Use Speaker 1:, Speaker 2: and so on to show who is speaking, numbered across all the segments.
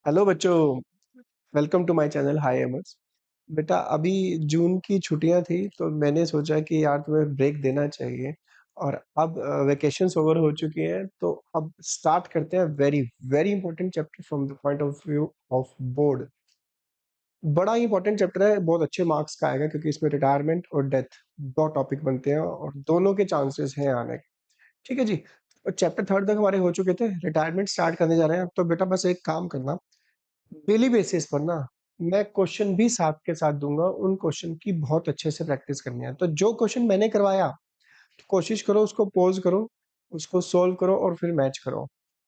Speaker 1: Hello बच्चों। Welcome to my channel. Hi अमर्स। बेटा अभी जून की छुट्टियां थी तो मैंने सोचा कि यार तुम्हें ब्रेक देना चाहिए। और अब वेकेशंस ओवर हो चुकी हैं तो अब स्टार्ट करते हैं very very important chapter from the point of view of board. बड़ा ही इंपॉर्टेंट चैप्टर है, बहुत अच्छे मार्क्स का आएगा क्योंकि इसमें रिटायरमेंट और डेथ दो टॉपिक बनते हैं और दोनों के चांसेस हैं आने के। ठीक है जी। और चैप्टर थर्ड तक हमारे हो चुके थे, रिटायरमेंट स्टार्ट करने जा रहे हैं। तो बेटा बस एक काम करना, डेली बेसिस पर ना मैं क्वेश्चन भी साथ के साथ दूंगा, उन क्वेश्चन की बहुत अच्छे से प्रैक्टिस करनी है। तो जो क्वेश्चन मैंने करवाया कोशिश करो उसको पॉज करो, उसको सोल्व करो और फिर मैच करो।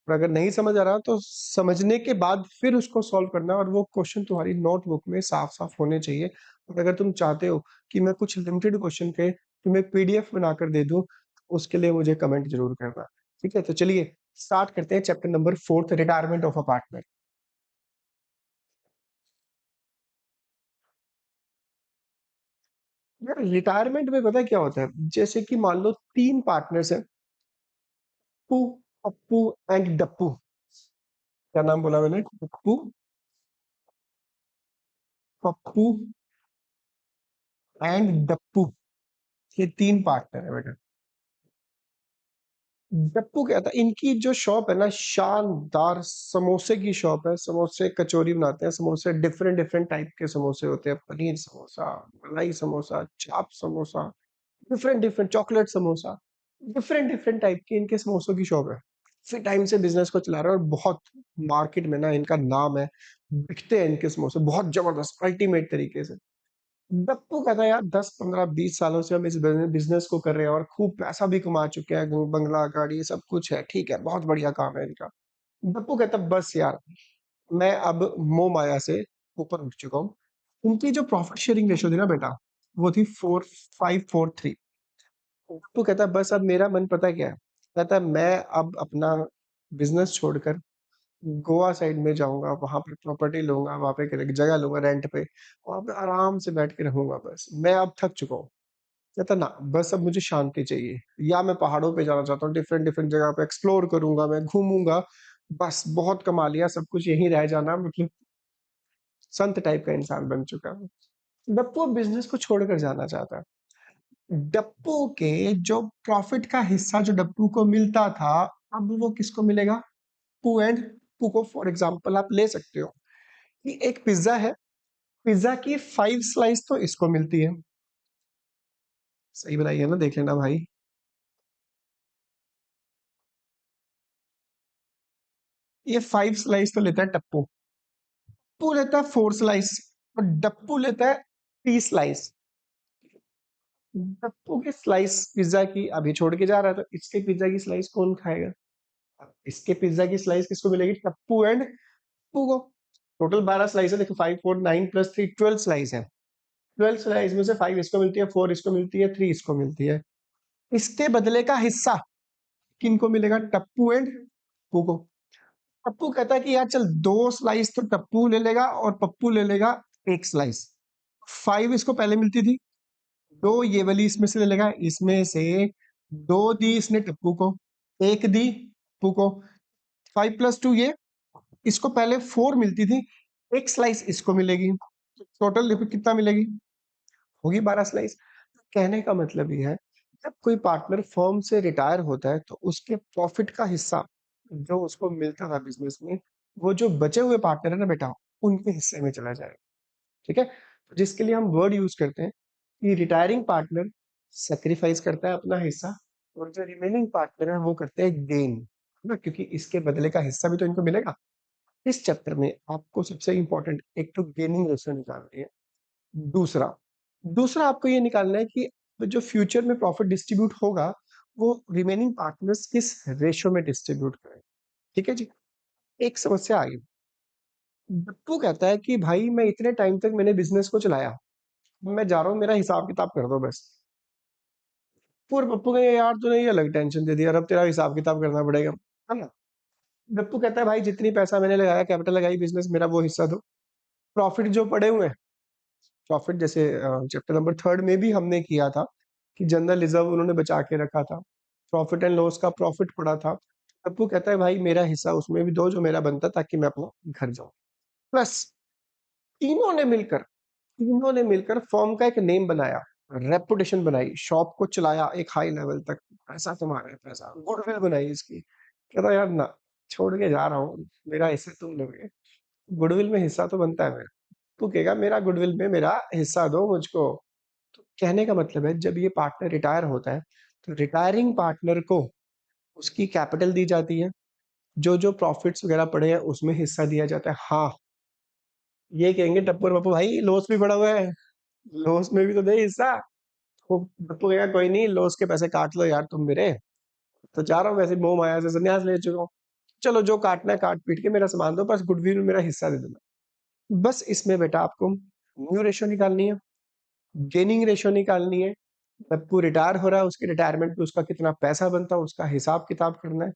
Speaker 1: और अगर नहीं समझ आ रहा तो समझने के बाद फिर उसको सॉल्व करना, और वो क्वेश्चन तुम्हारी नोटबुक में साफ साफ होने चाहिए। और अगर तुम चाहते हो कि मैं कुछ लिमिटेड क्वेश्चन के तुम्हें पीडीएफ बनाकर दे दूं, उसके लिए मुझे कमेंट जरूर करना। ठीक है, तो चलिए स्टार्ट करते हैं chapter number fourth, retirement of a partner. यार रिटायरमेंट में पता है क्या होता है, जैसे कि मान लो तीन पार्टनर्स हैं, पप्पू, पप्पू एंड डप्पू। क्या नाम बोला मैंने? पप्पू, पप्पू एंड डप्पू। ये तीन पार्टनर है बेटा। डप्पू क्या था, इनकी जो शॉप है ना, शानदार समोसे की शॉप है। समोसे कचौरी बनाते हैं, समोसे डिफरेंट डिफरेंट टाइप के समोसे होते हैं, पनीर समोसा, मलाई समोसा, चाप samosa, different different chocolate samosa, different different type के इनके समोसों की शॉप है। काफी टाइम से बिजनेस को चला रहे हैं और बहुत मार्केट में ना इनका नाम है। बिकते हैं इनके समोसे बहुत जबरदस्त अल्टीमेट तरीके से। डप्पू कहता है यार 10 15 20 सालों से हम इस बिजनेस को कर रहे हैं और खूब पैसा भी कमा चुके हैं, बंगला गाड़ी सब कुछ है, ठीक है, बहुत बढ़िया काम है इनका। डप्पू कहता है बस यार, मैं अब मोह माया से ऊपर उठ चुका हूँ। उनकी जो प्रॉफिट शेयरिंग रेशो थी ना बेटा, वो थी 4 5 4 3। डप्पू कहता है बस अब मेरा मन पता है क्या है, कहता है मैं अब अपना बिजनेस छोड़कर गोवा साइड में जाऊंगा, वहां पे प्रॉपर्टी लूंगा, वहां पे एक जगह लूंगा रेंट पे, वहां पे आराम से बैठ के रहूंगा, बस मैं अब थक चुका हूँ। कहता ना बस अब मुझे शांति चाहिए, या मैं पहाड़ों पे जाना चाहता हूँ, डिफरेंट डिफरेंट जगह पे एक्सप्लोर करूंगा, मैं घूमूंगा, बस बहुत कमा लिया, सब कुछ यहीं रह जाना, मतलब संत टाइप का इंसान बन चुका है। डप्पू बिजनेस को छोड़कर जाना चाहता है। डप्पू के जो प्रॉफिट का हिस्सा जो डप्पू को मिलता था, अब वो किसको मिलेगा? पू एंड पू को फॉर एग्जाम्पल आप ले सकते हो कि एक पिज्जा है, पिज्जा की 5 स्लाइस तो इसको मिलती है। सही बनाई है ना, देख लेना भाई। ये 5 स्लाइस तो लेता है टप्पू, टप्पू लेता है 4 स्लाइस और डप्पू लेता है 3 स्लाइस। डप्पू की स्लाइस पिज्जा की अभी छोड़ के जा रहा है, तो इसके पिज्जा की स्लाइस कौन खाएगा? अब इसके पिज्जा की स्लाइस किसको मिलेगी? टप्पू एंड टप्पू को। टोटल 12 स्लाइस है, देखो 5 4 9 + 3 12 स्लाइस है। 12 स्लाइस में से 5 इसको मिलती है, 4 इसको मिलती है, 3 इसको मिलती है। इसके बदले का हिस्सा किनको मिलेगा? टप्पू एंड पप्पू को। पप्पू कहता है कि यार चल 2 स्लाइस तो टप्पू ले लेगा और पप्पू ले लेगा 1 स्लाइस। 5 इसको पहले मिलती थी, दो ये वाली इसमें से ले लेगा, इसमें से दो दी इसने टप्पू को, एक दी पप्पू को। 5 + 2 ये, इसको पहले 4 मिलती थी, 1 स्लाइस इसको मिलेगी, टोटल देखो कितना मिलेगी, होगी 12 स्लाइस। कहने का मतलब ये है, जब कोई पार्टनर फर्म से रिटायर होता है तो उसके प्रॉफिट का हिस्सा जो उसको मिलता था बिजनेस में, वो जो बचे हुए पार्टनर है ना बेटा, उनके हिस्से में चला जाएगा। ठीक है, तो जिसके लिए हम वर्ड यूज करते हैं कि रिटायरिंग पार्टनर सेक्रीफाइस करता है अपना हिस्सा, और जो रिमेनिंग पार्टनर है वो करते हैं गेन, है ना, क्योंकि इसके बदले का हिस्सा भी तो इनको मिलेगा। इस चैप्टर में आपको सबसे इंपॉर्टेंट एक तो गेनिंग रेशियो निकालनी है, दूसरा दूसरा आपको ये निकालना है कि जो फ्यूचर में प्रॉफिट डिस्ट्रीब्यूट होगा वो रिमेनिंग पार्टनर्स किस रेशियो में डिस्ट्रीब्यूट करें। ठीक है जी। एक समस्या आ गई। बप्पू कहता है कि भाई मैं इतने टाइम तक मैंने बिजनेस को चलाया, मैं जा रहा हूँ, मेरा हिसाब किताब कर दो बस। पूरे पप्पू कहेगा यार तूने ये अलग टेंशन दे दी यार, अब तेरा हिसाब किताब करना पड़ेगा, है ना। बप्पू कहता है भाई जितनी पैसा मैंने लगाया, कैपिटल लगाई बिजनेस, मेरा वो हिस्सा दो। प्रॉफिट जो पड़े हुए हैं, प्रॉफिट जैसे चैप्टर नंबर थर्ड में भी हमने किया था कि जनरल रिजर्व उन्होंने बचा के रखा था, प्रॉफिट एंड लॉस का प्रॉफिट पड़ा था। तब वो कहता है भाई मेरा हिस्सा उसमें भी दो जो मेरा बनता, ताकि मैं अपना घर जाऊं। प्लस तीनों ने मिलकर फर्म का एक नेम बनाया, रेपुटेशन बनाई, शॉप को चलाया एक हाई लेवल तक, पैसा कमा रहे हैं, पैसा गुडविल बनाई इसकी। कहता यार ना, छोड़ के जा रहा हूँ, मेरा हिस्सा तुम लोगे, गुडविल में हिस्सा तो बनता है मेरा। तू कहेगा मेरा गुडविल में मेरा हिस्सा दो मुझको। तो कहने का मतलब है जब ये पार्टनर रिटायर होता है तो रिटायरिंग पार्टनर को उसकी कैपिटल दी जाती है, जो जो प्रॉफिट्स वगैरह पड़े हैं उसमें हिस्सा दिया जाता है। हाँ, ये कहेंगे टप्पू और पप्पू भाई लॉस भी पड़ा हुआ है, लॉस में भी तो दे हिस्सा। वो टप्पू कहेगा कोई नहीं, लॉस के पैसे काट लो यार तुम मेरे, तो जा रहा हूँ वैसे मोह माया से संन्यास ले चुका हूँ, चलो जो काटना है काट पीट के मेरा सामान दो, बस गुडविल में मेरा हिस्सा दे देना। बस इसमें बेटा आपको न्यू रेशो निकालनी है, गेनिंग रेशो निकालनी है, टप्पू रिटायर हो रहा है, उसके रिटायरमेंट पे उसका कितना पैसा बनता है उसका हिसाब किताब करना है,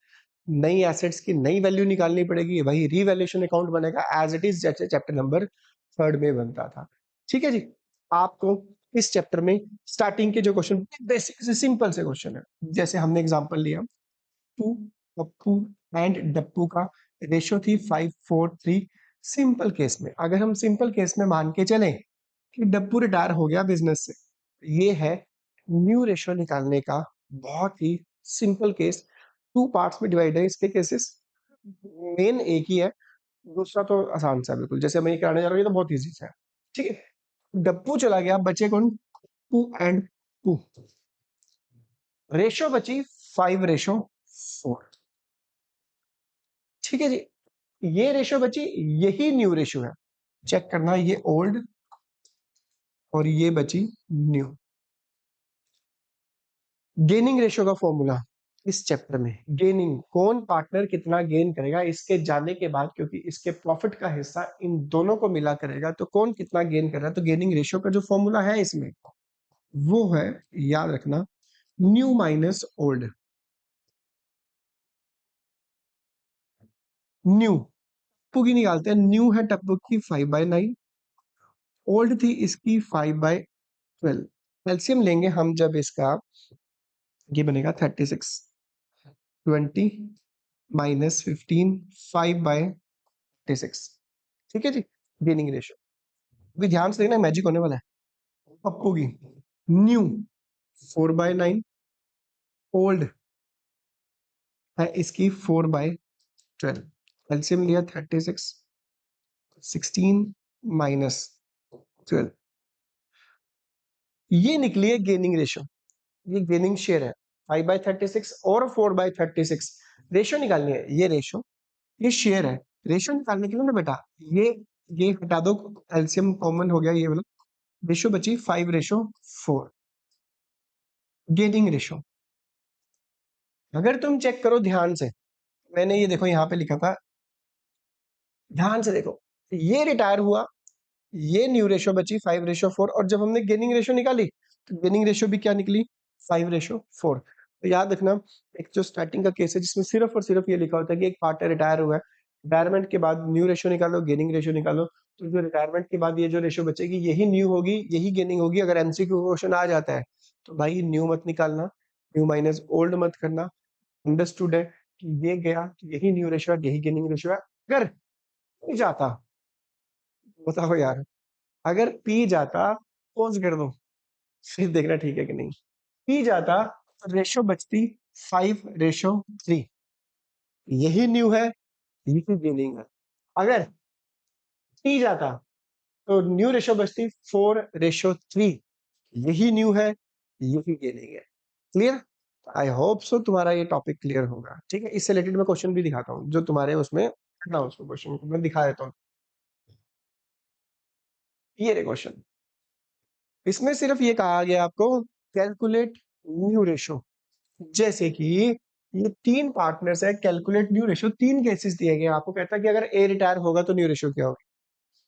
Speaker 1: नई एसेट्स की नई वैल्यू निकालनी पड़ेगी, वही रीवैल्यूएशन अकाउंट बनेगा एज इट इज जैसे चैप्टर नंबर 3 में बनता था। ठीक है जी। आपको इस चैप्टर में स्टार्टिंग के जो क्वेश्चन बेसिक से सिंपल से क्वेश्चन है, जैसे हमने एग्जांपल लिया टू पप्पू एंड डप्पू का रेशो थी 5:4:3। सिंपल केस में अगर हम सिंपल केस में मान के चलें कि डप्पू रिटायर हो गया बिजनेस से, ये है न्यू रेशो निकालने का बहुत ही सिंपल केस। 2 पार्ट्स में डिवाइड है इसके केसेस, मेन एक ही है, दूसरा तो आसान सा है बिल्कुल, जैसे मैं ये कराने जा रहा हूँ ये तो बहुत इजी सा है। ठीक है, डप्पू चला गया, बचे कौन, टू एंड टू, रेशो बची 5:4। ठीक है जी, ये रेशो बची, यही न्यू रेशो है, चेक करना ये ओल्ड और ये बची न्यू। गेनिंग रेशो का फॉर्मूला इस चैप्टर में, गेनिंग कौन पार्टनर कितना गेन करेगा इसके जाने के बाद, क्योंकि इसके प्रॉफिट का हिस्सा इन दोनों को मिला करेगा, तो कौन कितना गेन कर रहा है, तो गेनिंग रेशो का जो फॉर्मूला है इसमें वो है, याद रखना, new minus old. New Tappu की निकालते हैं, न्यू है टप्पू की 5/9, ओल्ड थी इसकी 5/12। एलसीएम लेंगे हम जब इसका, ये बनेगा 36, 20 माइनस 15, 5/36। ठीक है जी, गेनिंग रेशियो। अभी ध्यान से देखना मैजिक होने वाला है। पप्पू की न्यू 4/9, ओल्ड है इसकी 4/12। एलसीएम लिया 36, 16 माइनस 12, ये निकली है गेनिंग रेशियो, ये गेनिंग शेयर है 5/36 और 4/36। रेशियो निकालनी है, ये रेशियो, ये शेयर है। रेशियो निकालने के लिए ना बेटा ये हटा दो, एलसीएम कॉमन हो गया ये वाला, रेशियो बची 5:4। गेनिंग रेशियो अगर तुम चेक करो ध्यान से, मैंने ये देखो यहाँ पे लिखा था, ध्यान से देखो, ये रिटायर हुआ, ये न्यू रेशियो बची 5:4, और जब हमने गेनिंग रेशियो निकाली तो गेनिंग रेशियो भी क्या निकली, 5:4। तो याद रखना, एक जो स्टार्टिंग का केस है जिसमें सिर्फ और सिर्फ ये लिखा होता है कि एक पार्टनर रिटायर हुआ है, रिटायरमेंट के बाद न्यू रेशियो निकालो, गेनिंग रेशियो निकालो, तो जो रिटायरमेंट के बाद ये जो रेशियो बचेगी यही न्यू होगी, यही गेनिंग होगी। अगर एमसीक्यू क्वेश्चन आ जाता है तो भाई न्यू मत निकालना, न्यू माइनस ओल्ड मत करना, अंडरस्टूड है कि ये गया तो यही न्यू रेशियो है, यही गेनिंग रेशियो है। अगर पी जाता, बताओ यार, अगर पी जाता, पॉज कर दो, फिर देखना ठीक है कि नहीं, पी जाता तो रेशियो बचती 5:3, यही न्यू है, यही गेनिंग है। अगर पी जाता तो न्यू रेशियो बचती 4:3, यही न्यू है, यही गेनिंग है। क्लियर? आई होप सो तुम्हारा ये टॉपिक क्लियर होगा। ठीक है, इससे रिलेटेड मैं क्वेश्चन भी दिखाता हूँ जो तुम्हारे उसमें ना, उसको क्वेश्चन मैं दिखा देता हूँ। ये रे क्वेश्चन, इसमें सिर्फ ये कहा गया आपको कैलकुलेट न्यू रेशियो, जैसे कि ये 3 पार्टनर्स है, कैलकुलेट न्यू रेशियो, 3 केसेस दिए गए आपको, कहता है कि अगर ए रिटायर होगा तो न्यू रेशियो क्या होगी,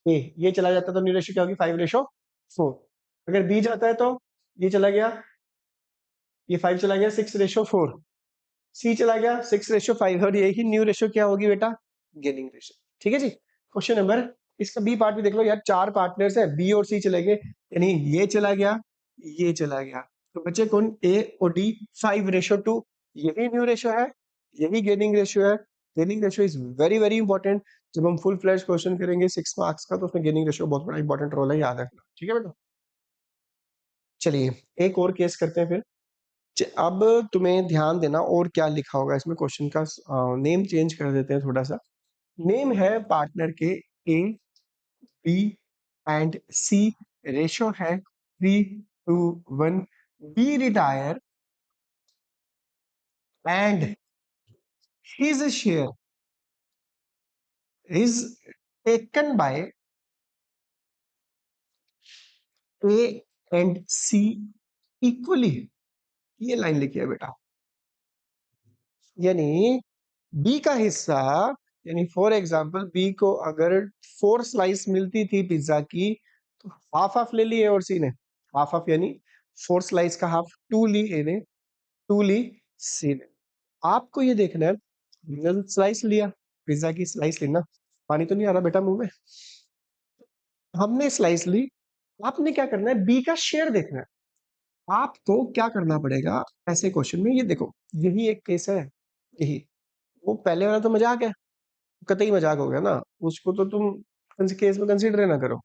Speaker 1: ए ये चला जाता तो न्यू रेशियो क्या होगी, 5:4। अगर बी जाता है तो ये चला गया, ये 5 चला गया, 6:4। सी चला गया 6:5, और यही न्यू रेशियो क्या होगी बेटा, गेनिंग रेशियो। ठीक है जी। क्वेश्चन नंबर, इसका बी पार्ट भी देख लो यार, 4 पार्टनर्स है, बी और सी चले गए, यानी ये चला गया, ये चला गया, तो बचे कौन, ए और डी, 5:2, यही न्यू रेशियो है, यही गेनिंग रेशियो है, gaining ratio is very very important. जब हम फुल फ्लैश क्वेश्चन करेंगे 6 मार्क्स का, तो उसमें गेनिंग रेशियो बहुत बड़ा इंपॉर्टेंट रोल है, याद रखना, ठीक है बेटा। चलिए एक और केस करते हैं फिर। अब तुम्हें ध्यान देना और क्या लिखा होगा इसमें, क्वेश्चन का नेम चेंज कर देते हैं थोड़ा सा। नेम है पार्टनर के A, B and C, ratio है 3:1। B retire and his share is taken by A and C equally। ये लाइन लिखी है बेटा, यानी बी का हिस्सा, यानी फॉर एग्जांपल बी को अगर 4 स्लाइस मिलती थी पिज्जा की, तो हाफ हाफ ले ली ए और सी ने, हाफ हाफ यानी 4 स्लाइस का हाफ, 2 ली ए ने, 2 ली सी ने। आपको ये देखना है, स्लाइस लिया, पिज्जा की स्लाइस लेना, पानी तो नहीं आ रहा बेटा मुंह में, हमने स्लाइस ली, आपने क्या करना है, बी का शेयर देखना है। आपको क्या करना पड़ेगा ऐसे क्वेश्चन में, ये देखो यही एक केस है, यही, वो पहले वाला तो मजाक है, कतई मजाक हो गया ना, उसको तो तुम केस में कंसीडर ना करो,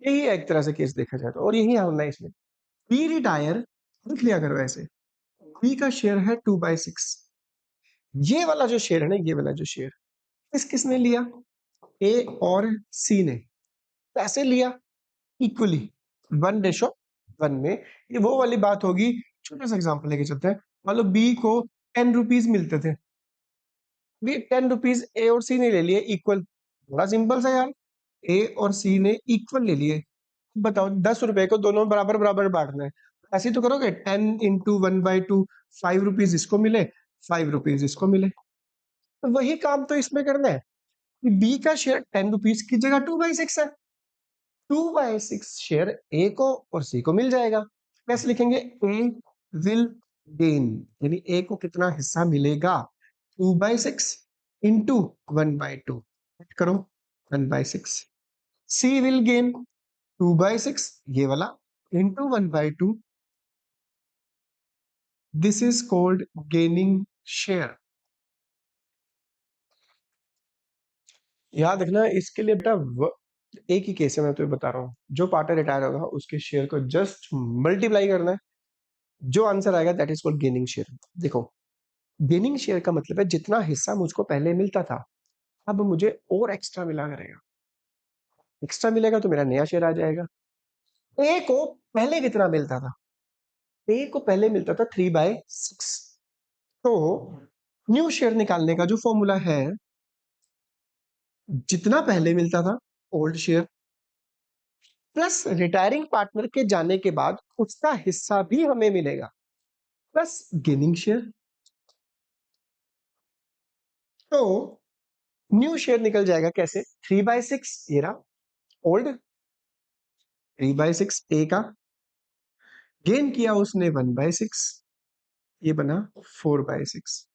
Speaker 1: यही है एक तरह से केस देखा जाए तो, और यही हमने इसमें बी रिटायर लिख लिया करो ऐसे। बी का शेयर है 2/6, ये वाला जो शेयर है ना, ये वाला जो शेयर किसने लिया, ए और सी ने, पैसे लिया इक्वली 1:1 में। ये वो वाली बात होगी, छोटा सा एग्जांपल लेके चलते हैं। मान लो बी को 10 रुपीज मिलते थे, बी 10 रुपीज ए और सी ने ले लिए इक्वल, बड़ा सिंपल सा यार, ए और सी ने इक्वल ले लिए। बताओ 10 रुपए को दोनों बराबर बराबर बांटना है, ऐसे तो करोगे 10 × 1/2, 5 रुपीज इसको मिले, 5 रुपीज इसको मिले। तो वही काम तो इसमें करना है, बी का शेयर 10 रुपीज की जगह 2/6 है, 2/6 शेयर ए को और सी को मिल जाएगा। कैसे लिखेंगे, ए विल गेन, यानी ए को कितना हिस्सा मिलेगा, 2/6 इंटू 1/2, करो 1/6। सी विल गेन 2/6, ये वाला, into 1/2, this is called gaining share. याद रखना इसके लिए बेटा, एक ही केस है, मैं तुम्हें बता रहा हूँ, जो पार्टनर रिटायर होगा उसके शेयर को जस्ट मल्टीप्लाई करना है, जो आंसर आएगा that is called gaining share. देखो गेनिंग शेयर का मतलब है जितना हिस्सा मुझको पहले मिलता था, अब मुझे और एक्स्ट्रा मिला करेगा, एक्स्ट्रा मिलेगा तो मेरा नया शेयर आ जाएगा। ए को पहले कितना मिलता था, ए को पहले मिलता था 3/6, तो न्यू शेयर निकालने का जो फॉर्मूला है, जितना पहले मिलता था old share, plus retiring partner के जाने के बाद उसका हिस्सा भी हमें मिलेगा, प्लस गेनिंग शेयर, तो न्यू शेयर निकल जाएगा कैसे, 3/6, ये रहा ओल्ड, 3/6 ए का, गेन किया उसने 1/6, ये बना 4/6।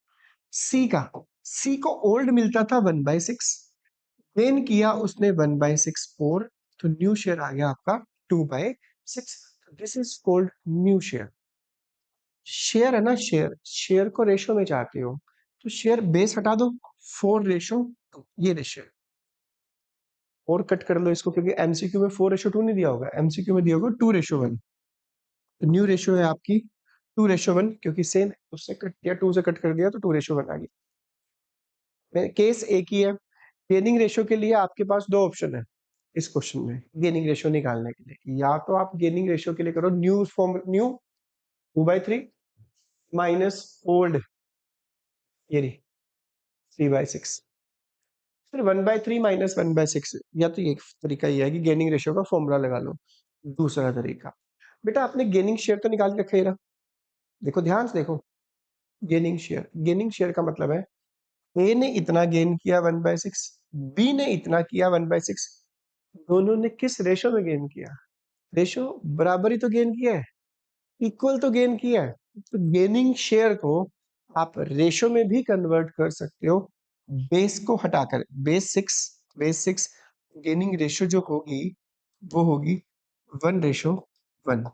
Speaker 1: सी का, सी को ओल्ड मिलता था 1/6, गेन किया उसने 1/6 और, तो न्यू शेयर आ गया आपका 2/6। This is called new share. Share है ना, शेयर, शेयर को रेशो में चाहते हो तो शेयर बेस हटा दो, 4:2, ये रेशियो, और कट कर लो इसको, क्योंकि एमसीक्यू में 4:2 नहीं दिया होगा, एमसीक्यू में दिया होगा 2:1। तो न्यू रेशियो है आपकी 2:1, क्योंकि सेम उससे कट किया, 2 से कट कर दिया तो 2:1 आ गया। केस एक ही है। गेनिंग रेशियो के लिए आपके पास दो ऑप्शन है इस क्वेश्चन में, गेनिंग रेशियो निकालने के लिए, या तो आप गेनिंग रेशियो के लिए करो new form, new 2/3 minus old, ये रही 3/6, फिर 1/3 माइनस 1/6, या तो एक तरीका ये है कि गेनिंग रेशियो का फॉर्मूला लगा लो। दूसरा तरीका, बेटा आपने गेनिंग शेयर तो निकाल के रखा ही रहा, देखो ध्यान से देखो, गेनिंग शेयर, गेनिंग शेयर का मतलब है ए ने इतना गेन किया 1/6, बी ने इतना किया 1/6, दोनों ने किस रेशो में गेन किया, रेशो बराबर ही तो गेन किया है, इक्वल तो गेन किया है। तो गेनिंग शेयर को आप रेशो में भी कन्वर्ट कर सकते हो, बेस को हटाकर, बेस 6 गेनिंग रेशो जो होगी वो होगी 1:1।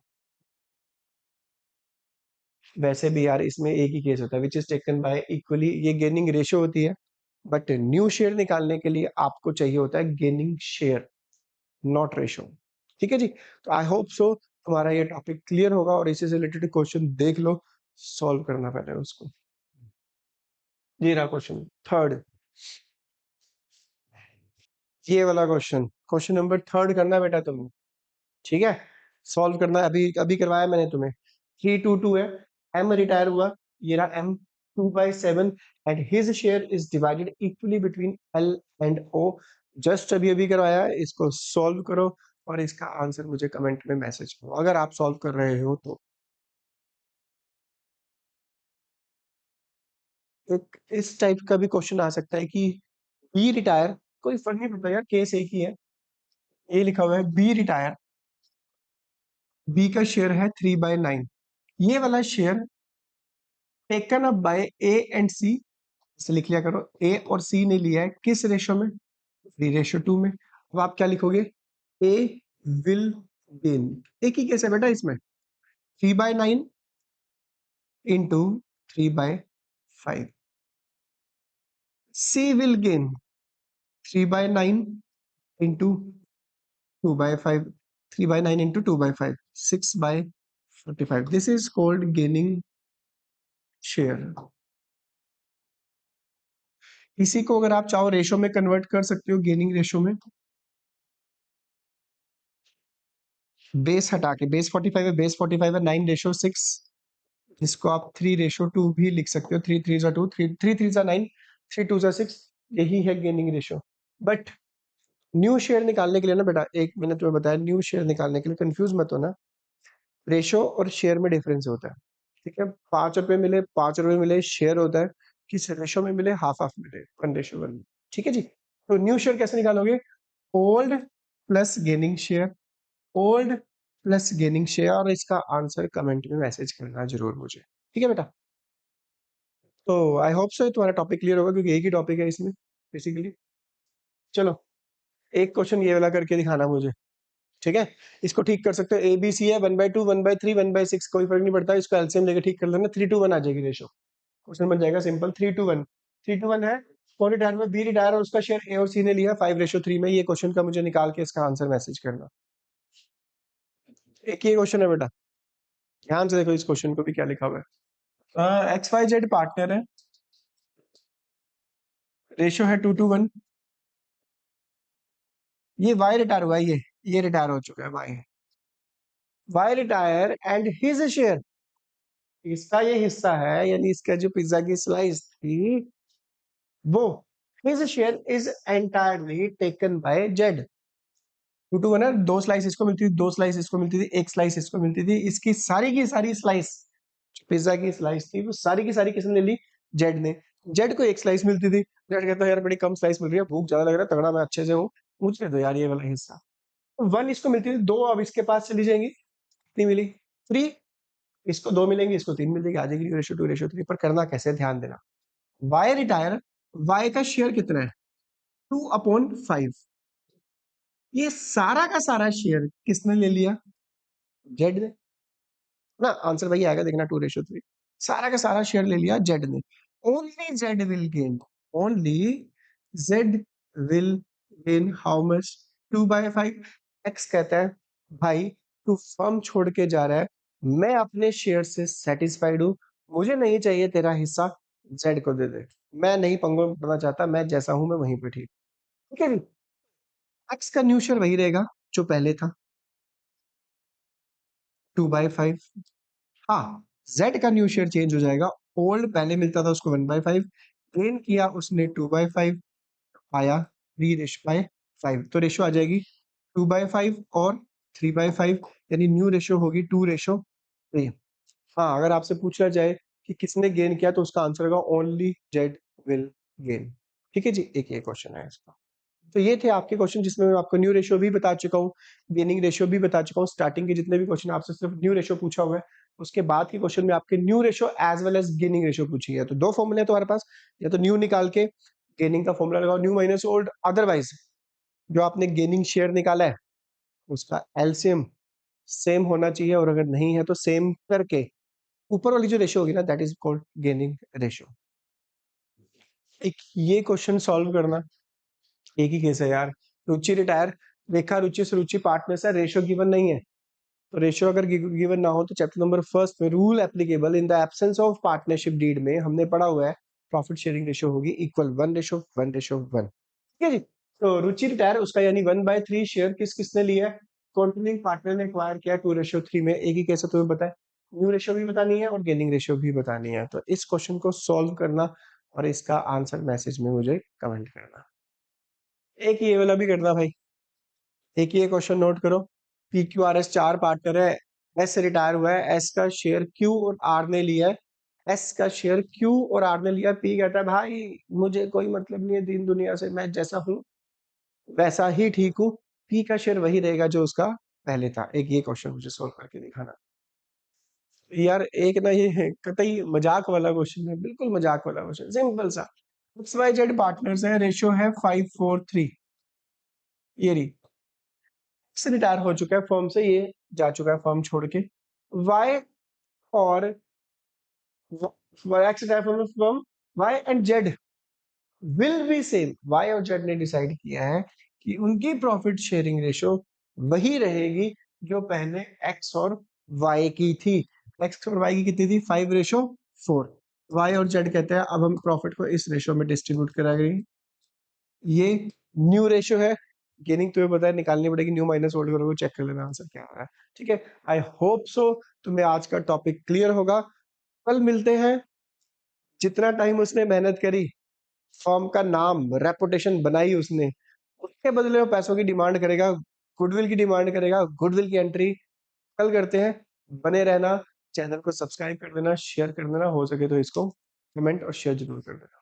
Speaker 1: वैसे भी यार इसमें एक ही केस होता है, which is taken by equally, ये गेनिंग रेशो होती है, बट न्यू शेयर निकालने के लिए आपको चाहिए होता है गेनिंग शेयर, नॉट रेशो। ठीक है जी। तो आई होप सो तुम्हारा ये टॉपिक क्लियर होगा और इसी से रिलेटेड क्वेश्चन देख लो, सॉल्व करना पहले उसको। ये रहा क्वेश्चन थर्ड, ये वाला क्वेश्चन, क्वेश्चन नंबर थर्ड करना बेटा तुम्हें। ठीक है, सॉल्व करना, अभी अभी करवाया मैंने तुम्हें। 322 है, एम रिटायर हुआ, ये रहा M, 2/7 and his share is divided equally between L and O. Just अभी अभी करवाया है, इसको सॉल्व करो और इसका आंसर मुझे कमेंट में मैसेज करो अगर आप सॉल्व कर रहे हो तो। एक इस टाइप का भी क्वेश्चन आ सकता है कि बी रिटायर, कोई फर्क नहीं पड़ता यार, केस एक ही है। ये लिखा हुआ है बी रिटायर, बी का शेयर है 3/9, ये वाला share taken up by A and C, इसे लिख लिया करो, ए और सी ने लिया है किस रेशो में, 3:2 में। अब आप क्या लिखोगे, ए विल गेन, एक ही केस है बेटा इसमें, 3/9 into 3/5, C will gain 3/9 into 2/5, 3/9 into 2/5, 6/45, this is called gaining share. इसी को अगर आप चाहो रेशो में कन्वर्ट कर सकते हो, गेनिंग रेशो में, बेस हटा के, बेस 45 है, बेस 45 है, 9:6, इसको आप 3:2 भी लिख सकते हो, 3 3 2, 3 3 9, 3 2 6, यही है gaining ratio. But new share निकालने के लिए ना बेटा, एक मैंने तुम्हें बताया, न्यू शेयर निकालने के लिए कंफ्यूज मत होना, रेशो और शेयर में डिफरेंस होता है। ठीक है, 5 रुपए मिले, 5 रुपए मिले शेयर होता है, किस रेशो में मिले, हाफ हाफ मिले, 1:1। ठीक है जी। तो न्यू शेयर कैसे निकालोगे, old plus gaining share, old plus gaining share, और इसका आंसर कमेंट में मैसेज करना जरूर मुझे। ठीक है बेटा, तो आई होप सो तुम्हारा टॉपिक क्लियर होगा, क्योंकि एक ही टॉपिक है इसमें बेसिकली। चलो एक क्वेश्चन ये वाला करके दिखाना मुझे। ठीक है, इसको ठीक कर सकते हो, ए बी सी है, 1/2, 1/3, 1/6, कोई फर्क नहीं पड़ता, इसको एलसीएम लेके ठीक कर लेना, 3:1 आ जाएगी रेशो। क्वेश्चन बन जाएगा सिंपल, 3:1, 3:1 है। कौन रिटायर में, बी रिटायर, और उसका शेयर ए और सी ने लिया 5:3 में। ये क्वेश्चन का मुझे निकाल के इसका आंसर मैसेज करना। एक ही क्वेश्चन है बेटा, ध्यान से देखो इस क्वेश्चन को भी क्या लिखा हुआ है। XYZ पार्टनर है, रेशियो है 2:1, ये वाई रिटायर हुआ है, ये रिटायर हो चुका है, Y retire and his share, इसका ये हिस्सा है, यानी इसका जो पिज्जा की स्लाइस थी वो, his share is entirely taken by Z. 2:1 है, 2 स्लाइस इसको मिलती थी, 2 स्लाइस इसको मिलती थी, 1 स्लाइस इसको मिलती थी, इसकी सारी की सारी स्लाइस, पिज्जा की स्लाइस थी वो सारी की सारी किसने ले ली, जेड ने। जेड को 1 स्लाइस मिलती थी, जेड कहता है यार बड़ी कम स्लाइस मिल रही है, भूख ज्यादा लग रहा है, तगड़ा मैं अच्छे से हूँ, मुझे दो यार ये वाला हिस्सा। 1 इसको मिलती थी, 2 अब इसके पास चली जाएंगी, कितनी मिली, 3, इसको 2 मिलेंगी, इसको 3 मिल जाएगी, आ जाएगी रेशो 2:3। पर करना कैसे, ध्यान देना, वाई रिटायर, वाई का शेयर कितना है, 2/5, ये सारा का सारा शेयर किसने ले लिया, जेड ने ना। आंसर वही आएगा, देखना, 2:3, सारा का सारा शेयर ले लिया जेड ने। Only Z will gain, only Z will gain how much, 2/5। X कहता है भाई तू फर्म छोड़ के जा रहा है, मैं अपने शेयर से सेटिस्फाइड हूं, मुझे नहीं चाहिए तेरा हिस्सा, जेड को दे दे, मैं नहीं पंगों में पड़ना चाहता, मैं जैसा हूं मैं वहीं पे ठीक। ठीक है, एक्स का न्यू शेयर वही रहेगा जो पहले था, 2/5। हाँ, जेड का न्यू शेयर चेंज हो जाएगा, ओल्ड पहले मिलता था उसको 1/5, गेन किया उसने 2/5, आया 3:5, तो रेशो आ जाएगी 2/5 और 3/5, यानी न्यू रेशो होगी 2:3। हाँ, अगर आपसे पूछा जाए कि किसने गेन किया तो उसका आंसर होगा ओनली जेड विल गेन। ठीक है जी, एक ये क्वेश्चन है इसका। तो ये थे आपके क्वेश्चन, जिसमें मैं आपको न्यू रेशियो भी बता चुका हूँ, गेनिंग रेशियो भी बता चुका हूँ। स्टार्टिंग के जितने भी क्वेश्चन आपसे सिर्फ न्यू रेशियो पूछा हुआ है, उसके बाद के क्वेश्चन में आपके new ratio as well as gaining ratio पूछी है। तो 2 फॉर्मूले हैं तुम्हारे पास, या तो न्यू निकाल के गेनिंग का फॉर्मूला लगाओ, न्यू माइनस ओल्ड, अदरवाइज जो आपने गेनिंग शेयर निकाला है उसका एलसीएम सेम होना चाहिए, और अगर नहीं है तो सेम करके ऊपर वाली जो रेशियो होगी ना, that is called gaining ratio. एक ये क्वेश्चन सॉल्व करना, एक ही केस है यार। रुचि रिटायर, रेखा रुचि सुरुचि पार्टनर्स है, रेशियो गिवन नहीं है। तो रेशियो अगर गिवन ना हो तो चैप्टर नंबर फर्स्ट में rule applicable in the absence of partnership deed में हमने पढ़ा हुआ है प्रॉफिट शेयरिंग रेशियो होगी इक्वल 1:1:1। ठीक है जी। तो रुचि रिटायर उसका यानी 1/3 शेयर किस किसने लिया है, कंट्रोलिंग पार्टनर ने एक्वायर किया 2:3 में। एक ही कैसे तुम्हें पता है, न्यू रेशियो भी बतानी है और गेनिंग रेशियो भी बतानी है। तो इस क्वेश्चन को सॉल्व करना और इसका आंसर मैसेज में मुझे कमेंट करना। एक ये वाला भी करना भाई, एक ये क्वेश्चन नोट करो। P Q R S 4 partner है, एस से रिटायर हुआ है, एस का शेयर क्यू और आर ने लिया है। एस का शेयर क्यू और आर ने लिया, पी कहता है भाई मुझे कोई मतलब नहीं है दीन दुनिया से, मैं जैसा हूँ वैसा ही ठीक हूँ। पी का शेयर वही रहेगा जो उसका पहले था। एक ये क्वेश्चन मुझे सोल्व करके दिखाना। यार एक ना ये है कतई मजाक वाला क्वेश्चन है, बिल्कुल मजाक वाला क्वेश्चन, सिंपल सा। एक्स वाई जेड पार्टनर्स है, रेशियो है 5:4:3। ये रही, से रिटायर हो चुका है फर्म से, ये जा चुका है फर्म छोड़ के। वाई और X retire from firm, Y and Z will be same. Y और जेड ने डिसाइड किया है कि उनकी प्रॉफिट शेयरिंग रेशो वही रहेगी जो पहले एक्स और वाई की थी। एक्स और वाई की कितनी थी, 5:4। वाई और जेड कहते हैं अब हम प्रॉफिट को इस रेशो में डिस्ट्रीब्यूट कराएंगे। ये न्यू रेशियो है, गेनिंग तुम्हें पता है निकालनी पड़ेगी, न्यू माइनस ओल्ड करोगे, चेक कर लेना आंसर क्या आ रहा है। ठीक है, आई होप सो तुम्हें आज का टॉपिक क्लियर होगा। कल मिलते हैं। जितना टाइम उसने मेहनत करी, फर्म का नाम रेपुटेशन बनाई उसने, उसके बदले वो पैसों की डिमांड करेगा, गुडविल की डिमांड करेगा, गुडविल की एंट्री कल करते हैं। बने रहना, चैनल को सब्सक्राइब कर देना, शेयर कर देना, हो सके तो इसको कमेंट और शेयर जरूर कर देना।